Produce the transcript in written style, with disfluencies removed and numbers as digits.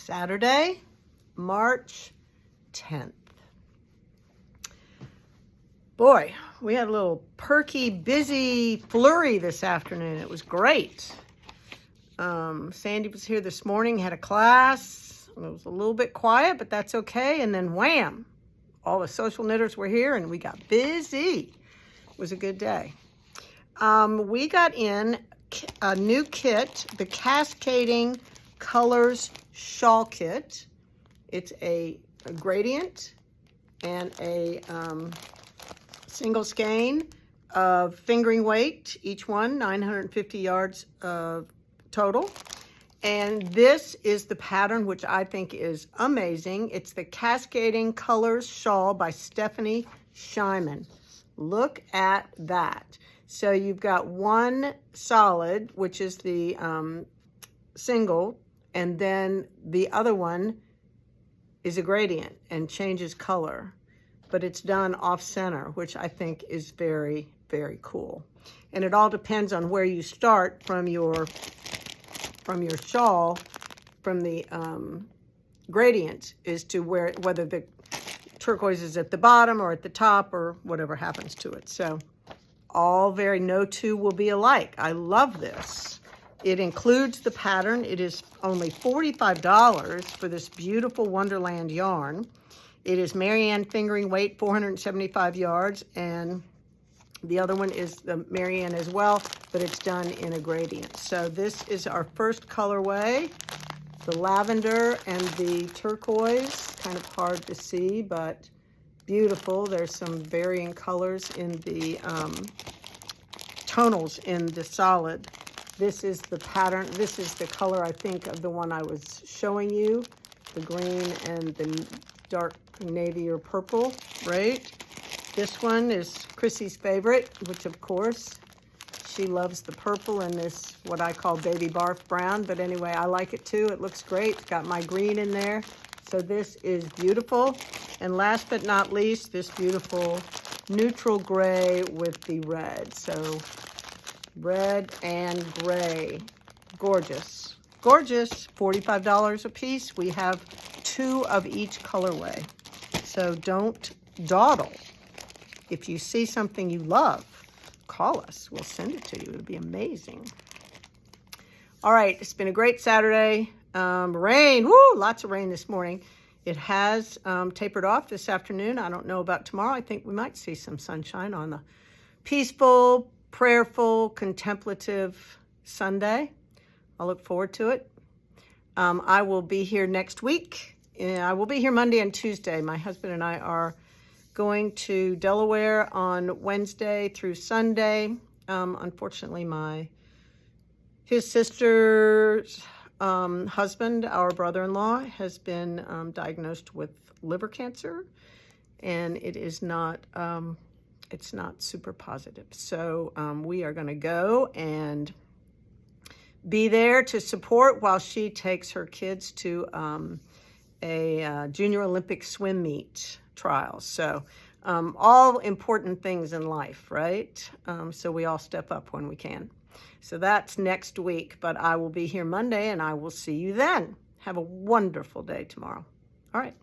Saturday, March 10th. Boy, we had a little perky, busy flurry this afternoon. It was great. Sandy was here this morning, had a class. It was a little bit quiet, but that's okay. And then wham, all the social knitters were here and we got busy. It was a good day. We got in a new kit, the Cascading Colors Shawl Kit. It's a gradient and a single skein of fingering weight, each one 950 yards of total. And this is the pattern, which I think is amazing. It's the Cascading Colors Shawl by Stephanie Shyman. Look at that. So you've got one solid, which is the single, and then the other one is a gradient and changes color, but it's done off center, which I think is very, very cool. And it all depends on where you start from your shawl, from the gradient, as to whether the turquoise is at the bottom or at the top or whatever happens to it. So no two will be alike. I love this. It includes the pattern. It is only $45 for this beautiful Wonderland yarn. It is Marianne fingering weight, 475 yards, and the other one is the Marianne as well, but it's done in a gradient. So this is our first colorway, the lavender and the turquoise. Kind of hard to see, but beautiful. There's some varying colors in the tonals in the solid. This is the pattern. This is the color, I think, of the one I was showing you, the green and the dark navy or purple, right? This one is Chrissy's favorite, which of course she loves the purple and this, what I call baby barf brown. But anyway, I like it too. It looks great. It's got my green in there. So this is beautiful. And last but not least, this beautiful neutral gray with the red. So red and gray. Gorgeous. Gorgeous. $45 a piece. We have 2 of each colorway. So don't dawdle. If you see something you love, call us. We'll send it to you. It'll be amazing. All right. It's been a great Saturday. Rain. Woo! Lots of rain this morning. It has tapered off this afternoon. I don't know about tomorrow. I think we might see some sunshine on the peaceful, prayerful, contemplative Sunday. I'll look forward to it. I will be here next week. I will be here Monday and Tuesday. My husband and I are going to Delaware on Wednesday through Sunday. Unfortunately, his sister's husband, our brother-in-law, has been diagnosed with liver cancer, and it is not it's not super positive. So we are going to go and be there to support while she takes her kids to a Junior Olympic swim meet trial. So all important things in life, right? So we all step up when we can. So that's next week, but I will be here Monday and I will see you then. Have a wonderful day tomorrow. All right.